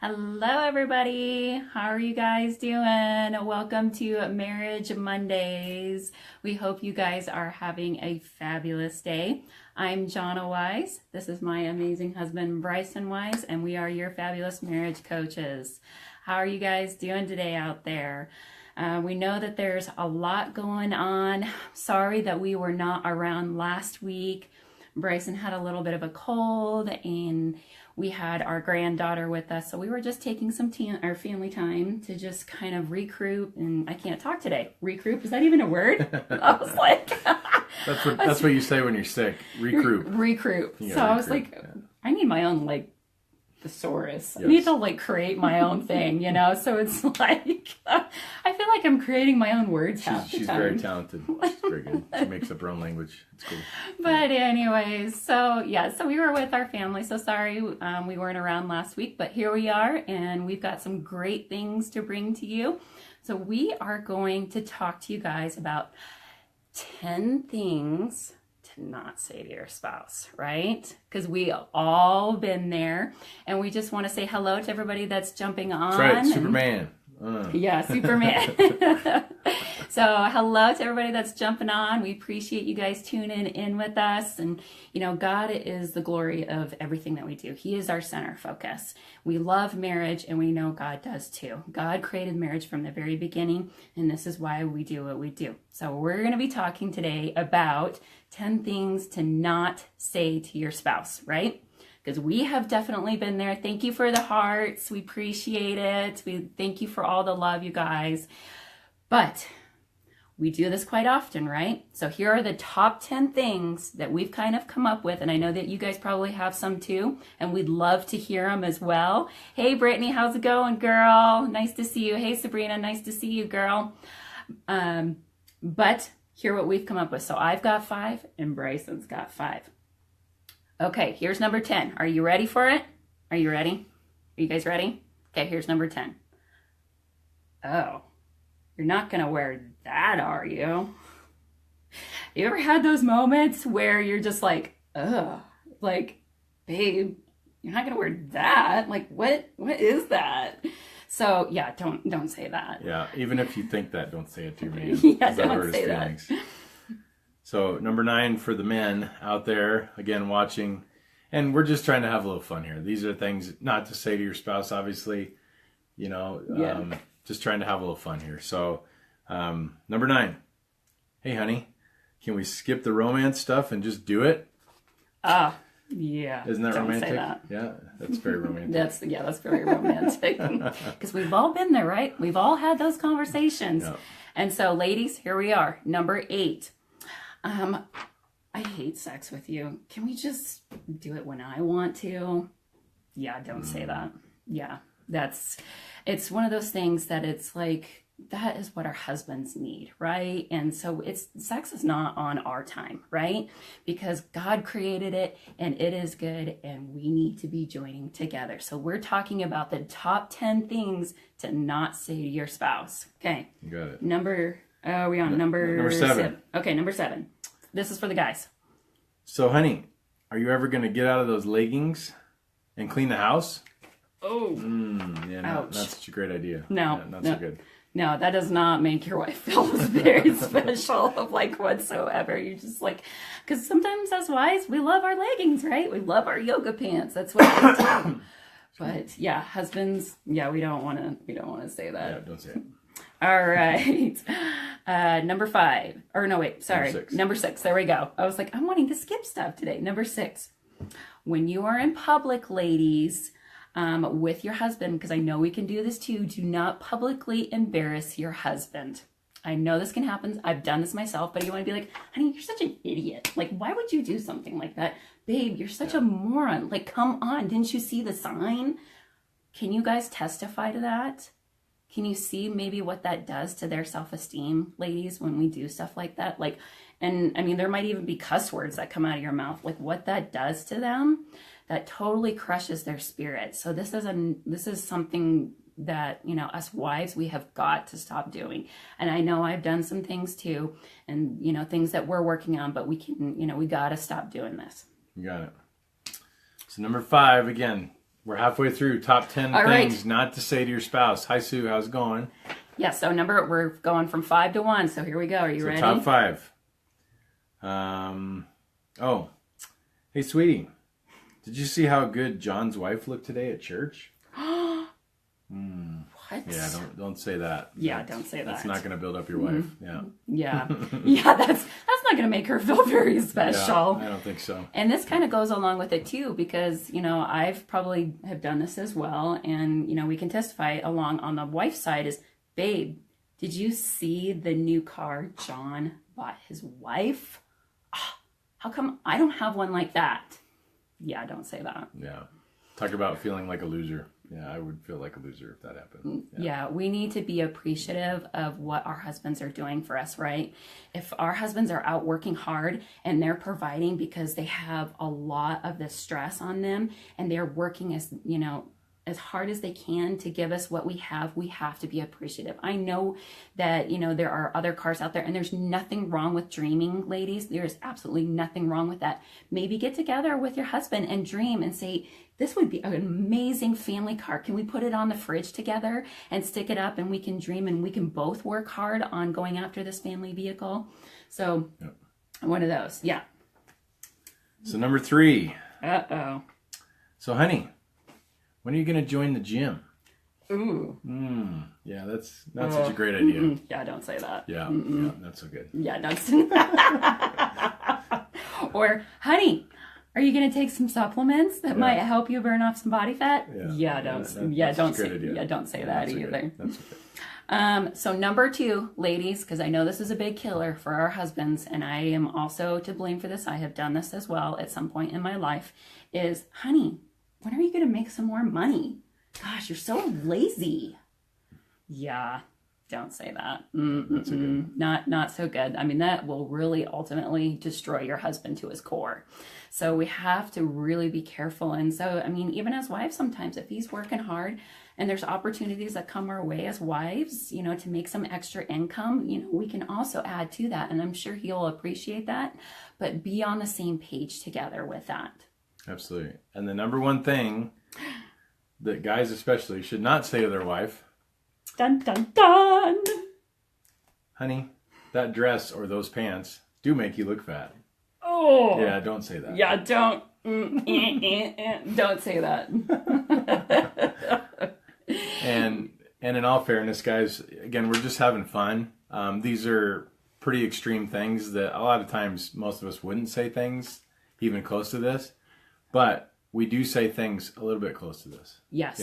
Hello, everybody. How are you guys doing? Welcome to Marriage Mondays. We hope you guys are having a fabulous day. I'm Jonna Wise. This is my amazing husband, Bryson Wise, and we are your fabulous marriage coaches. How are you guys doing today out there? We know that there's a lot going on. Sorry that we were not around last week. Bryson had a little bit of a cold and we had our granddaughter with us, so we were just taking some our family time to just kind of regroup. And I can't talk today. Regroup, is that even a word? I was like, that's what you say when you're sick. Regroup. Regroup. So I was like, yeah. I need my own thesaurus. Yes. I need to create my own thing, So it's like I feel like I'm creating my own words. She's very talented. She's very good. She makes up her own language. It's cool. But anyways, so we were with our family. So sorry we weren't around last week, but here we are, and we've got some great things to bring to you. So we are going to talk to you guys about 10 things to not say to your spouse, right? Because we all been there, and we just want to say hello to everybody that's jumping on. That's right, Superman. Yeah, Superman. So hello to everybody that's jumping on. We appreciate you guys tuning in with us. And, God is the glory of everything that we do. He is our center focus. We love marriage, and we know God does too. God created marriage from the very beginning, and this is why we do what we do. So we're going to be talking today about 10 things to not say to your spouse, right? Because we have definitely been there. Thank you for the hearts. We appreciate it. We thank you for all the love, you guys. But we do this quite often, right? So here are the top 10 things that we've kind of come up with. And I know that you guys probably have some too. And we'd love to hear them as well. Hey, Brittany, how's it going, girl? Nice to see you. Hey, Sabrina, nice to see you, girl. But hear what we've come up with. So I've got 5 and Bryson's got 5. Okay, here's number 10. Are you ready for it? Are you ready? Are you guys ready? Okay, here's number 10. Oh, you're not going to wear that, are you? You ever had those moments where you're just like, ugh, babe, you're not going to wear that? What is that? So, yeah, don't say that. Yeah, even if you think that, don't say it to your man. Yeah, don't say that. So number 9 for the men out there, again, watching, and we're just trying to have a little fun here. These are things not to say to your spouse, obviously, just trying to have a little fun here. So number 9, hey, honey, can we skip the romance stuff and just do it? Yeah. Isn't that romantic? Say that. Yeah, that's very romantic. That's very romantic. Because we've all been there, right? We've all had those conversations. Yep. And so, ladies, here we are. Number 8. I hate sex with you. Can we just do it when I want to? Yeah, don't say that. Yeah, it's one of those things that it's like, that is what our husbands need, right? And so sex is not on our time, right? Because God created it and it is good and we need to be joining together. So we're talking about the top 10 things to not say to your spouse. Okay. You got it. Number 7. Okay, number 7. This is for the guys. So, honey, are you ever going to get out of those leggings and clean the house? Oh. Yeah, not such a great idea. No. Not so good. No, that does not make your wife feel very special whatsoever. You're just because sometimes as wives, we love our leggings, right? We love our yoga pants. That's what we do. But yeah, husbands, we don't want to say that. Yeah, don't say it. All right. Number 5. Or no, wait, sorry. Number 6. There we go. I was like, I'm wanting to skip stuff today. Number 6. When you are in public, ladies, with your husband, because I know we can do this too, do not publicly embarrass your husband. I know this can happen. I've done this myself, but you want to be like, honey, you're such an idiot. Why would you do something like that? Babe, you're such a moron. Come on. Didn't you see the sign? Can you guys testify to that? Can you see maybe what that does to their self-esteem, ladies, when we do stuff like that? And I mean, there might even be cuss words that come out of your mouth. What that does to them, that totally crushes their spirit. So this is something that, us wives, we have got to stop doing. And I know I've done some things too, and, things that we're working on, but we can, we got to stop doing this. You got it. So number 5, again, we're halfway through. Top 10 All things right. not to say to your spouse. Hi, Sue. How's it going? Yeah, so we're going from 5 to 1. So here we go. Are you ready? Top 5. Hey, sweetie. Did you see how good John's wife looked today at church? What? Yeah, don't say that. Yeah, don't say that. That's not going to build up your wife. Yeah. Yeah. Yeah, that's not going to make her feel very special. Yeah, I don't think so. And this kind of goes along with it too, because, I've probably have done this as well. And, we can testify along on the wife's side is, babe, did you see the new car John bought his wife? How come I don't have one like that? Yeah, don't say that. Yeah. Talk about feeling like a loser. Yeah, I would feel like a loser if that happened. Yeah, we need to be appreciative of what our husbands are doing for us, right? If our husbands are out working hard and they're providing because they have a lot of this stress on them and they're working as hard as they can to give us what we have to be appreciative. I know that, there are other cars out there and there's nothing wrong with dreaming, ladies. There's absolutely nothing wrong with that. Maybe get together with your husband and dream and say, this would be an amazing family car. Can we put it on the fridge together and stick it up and we can dream and we can both work hard on going after this family vehicle? So one of those. Yeah. So number 3. Uh-oh. So honey, when are you going to join the gym? Ooh. Yeah, that's not such a great idea. Yeah, don't say that. Yeah, not so good. Yeah, that's or, honey, are you going to take some supplements that might help you burn off some body fat? Don't say that either. That's okay. So number 2, ladies, because I know this is a big killer for our husbands, and I am also to blame for this. I have done this as well at some point in my life, is, honey, when are you going to make some more money? Gosh, you're so lazy. Yeah, don't say that. Not so good. I mean, that will really ultimately destroy your husband to his core. So we have to really be careful. And so, I mean, even as wives, sometimes if he's working hard and there's opportunities that come our way as wives, to make some extra income, we can also add to that. And I'm sure he'll appreciate that, but be on the same page together with that. Absolutely. And the number one thing that guys especially should not say to their wife, dun dun dun, honey, that dress or those pants do make you look fat. Oh. Yeah, don't say that. Yeah, don't. Don't say that. And in all fairness, guys, again, we're just having fun. These are pretty extreme things that a lot of times most of us wouldn't say things even close to this. But we do say things a little bit close to this. Yes.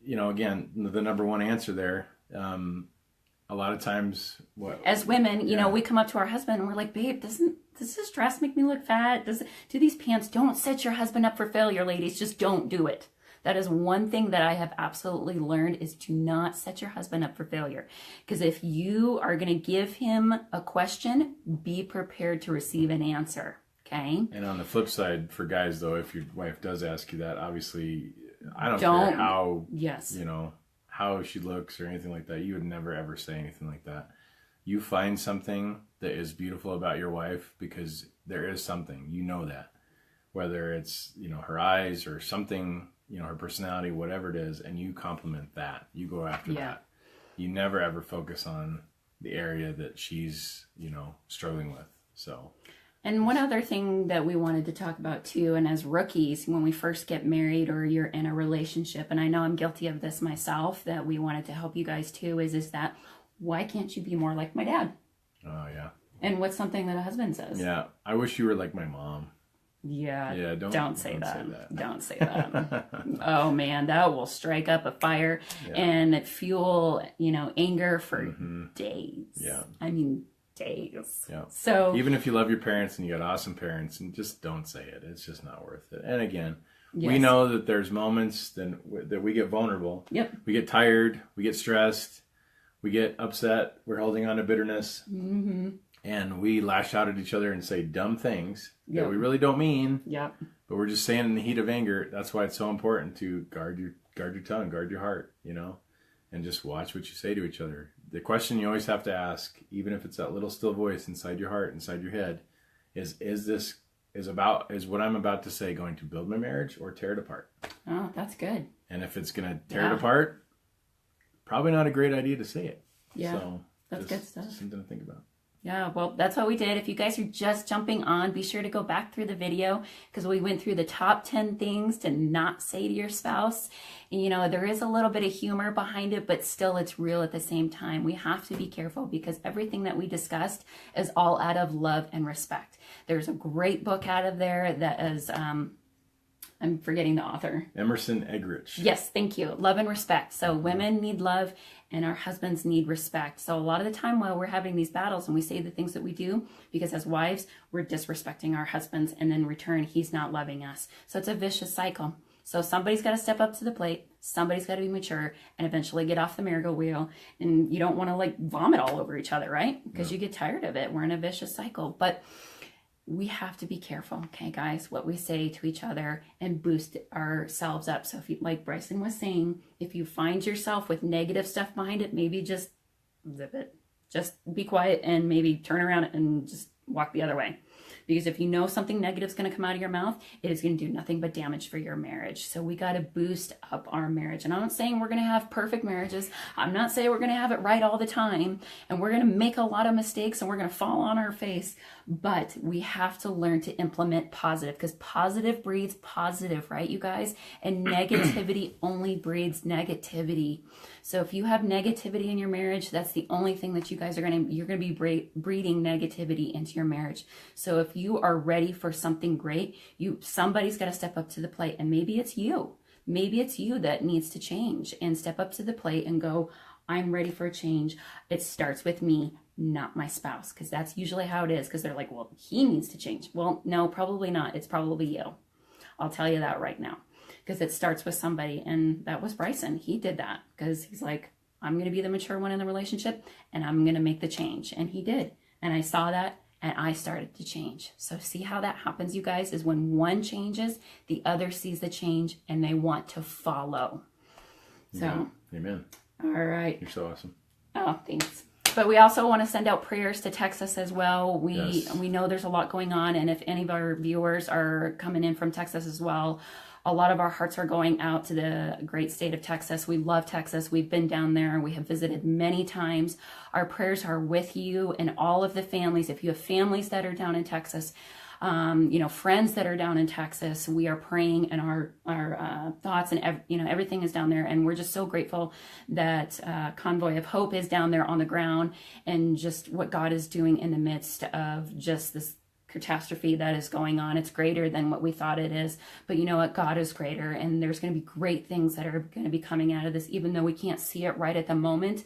Again, the number one answer there, a lot of times, as women, we come up to our husband and we're like, babe, does this dress make me look fat? Do these pants? Don't set your husband up for failure, ladies. Just don't do it. That is one thing that I have absolutely learned is to not set your husband up for failure. Because if you are going to give him a question, be prepared to receive an answer. Okay. And on the flip side, for guys, though, if your wife does ask you that, obviously, I don't care how, how she looks or anything like that. You would never, ever say anything like that. You find something that is beautiful about your wife because there is something, that. Whether it's, her eyes or something, her personality, whatever it is, and you compliment that. You go after that. You never, ever focus on the area that she's, struggling with. So... And one other thing that we wanted to talk about too, and as rookies, when we first get married or you're in a relationship, and I know I'm guilty of this myself, that we wanted to help you guys too, is that why can't you be more like my dad? Oh, yeah. And what's something that a husband says? Yeah, I wish you were like my mom. Yeah, don't say that. Don't say that. Oh man, that will strike up a fire and fuel, anger for days. Yeah. I mean, days. Yeah. So even if you love your parents and you got awesome parents, and just don't say it. It's just not worth it. And again, we know that there's moments that we get vulnerable. Yep. We get tired. We get stressed. We get upset. We're holding on to bitterness. Mm-hmm. And we lash out at each other and say dumb things that we really don't mean. Yep. But we're just saying in the heat of anger. That's why it's so important to guard your tongue, guard your heart, and just watch what you say to each other. The question you always have to ask, even if it's that little still voice inside your heart, inside your head, is this is what I'm about to say going to build my marriage or tear it apart? Oh, that's good. And if it's going to tear it apart, probably not a great idea to say it. Yeah, so that's good stuff. Something to think about. Yeah, well, that's what we did. If you guys are just jumping on, be sure to go back through the video because we went through the top 10 things to not say to your spouse. And, you know, there is a little bit of humor behind it, but still it's real at the same time. We have to be careful because everything that we discussed is all out of love and respect. There's a great book out of there that is... I'm forgetting the author. Emerson Eggerichs. Yes, thank you. Love and respect. So women need love and our husbands need respect. So a lot of the time while we're having these battles and we say the things that we do, because as wives, we're disrespecting our husbands and in return, he's not loving us. So it's a vicious cycle. So somebody's got to step up to the plate. Somebody's got to be mature and eventually get off the merry-go wheel. And you don't want to like vomit all over each other, right? Because you get tired of it. We're in a vicious cycle. But we have to be careful, okay, guys, what we say to each other and boost ourselves up. So if you, like Bryson was saying, if you find yourself with negative stuff behind it, maybe just zip it. Just be quiet and maybe turn around and just walk the other way. Because if you know something negative is going to come out of your mouth, it is going to do nothing but damage for your marriage. So we got to boost up our marriage. And I'm not saying we're going to have perfect marriages. I'm not saying we're going to have it right all the time. And we're going to make a lot of mistakes and we're going to fall on our face. But we have to learn to implement positive because positive breeds positive, right, you guys? And negativity only breeds negativity. So if you have negativity in your marriage, that's the only thing that you guys you're going to be breeding negativity into your marriage. So if you are ready for something great, somebody's got to step up to the plate, and maybe it's you. Maybe it's you that needs to change and step up to the plate and go, I'm ready for a change. It starts with me, not my spouse, because that's usually how it is, because they're like, well, he needs to change. Well, no, probably not. It's probably you. I'll tell you that right now, because it starts with somebody, and that was Bryson. He did that because he's like, I'm going to be the mature one in the relationship, and I'm going to make the change, and he did. And I saw that, and I started to change. So see how that happens, you guys, is when one changes, the other sees the change, and they want to follow. So, yeah. Amen. All right. You're so awesome. Oh, thanks. But we also want to send out prayers to Texas as well. We know there's a lot going on, and if any of our viewers are coming in from Texas as well, a lot of our hearts are going out to the great state of Texas. We love Texas. We've been down there. We have visited many times. Our prayers are with you and all of the families. If you have families that are down in Texas, friends that are down in Texas, we are praying, and our thoughts and everything is down there. And we're just so grateful that Convoy of Hope is down there on the ground, and just what God is doing in the midst of just this catastrophe that is going on. It's greater than what we thought it is, but you know what? God is greater, and there's going to be great things that are going to be coming out of this, even though we can't see it right at the moment.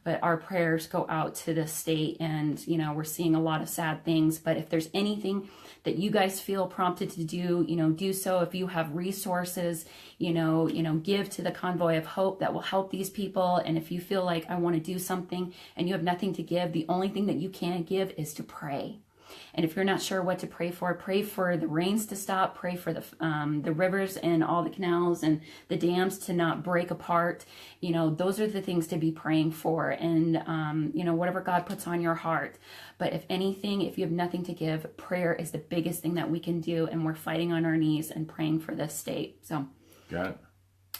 But our prayers go out to the state, and we're seeing a lot of sad things. But if there's anything that you guys feel prompted to do, do so. If you have resources, give to the Convoy of Hope that will help these people. And if you feel like I want to do something and you have nothing to give, the only thing that you can give is to pray. And if you're not sure what to pray for the rains to stop, pray for the rivers and all the canals and the dams to not break apart. Those are the things to be praying for, and, whatever God puts on your heart. But if anything, if you have nothing to give, prayer is the biggest thing that we can do. And we're fighting on our knees and praying for this state. So got it.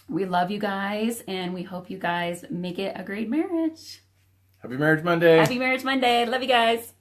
We love you guys, and we hope you guys make it a great marriage. Happy Marriage Monday. Happy Marriage Monday. Love you guys.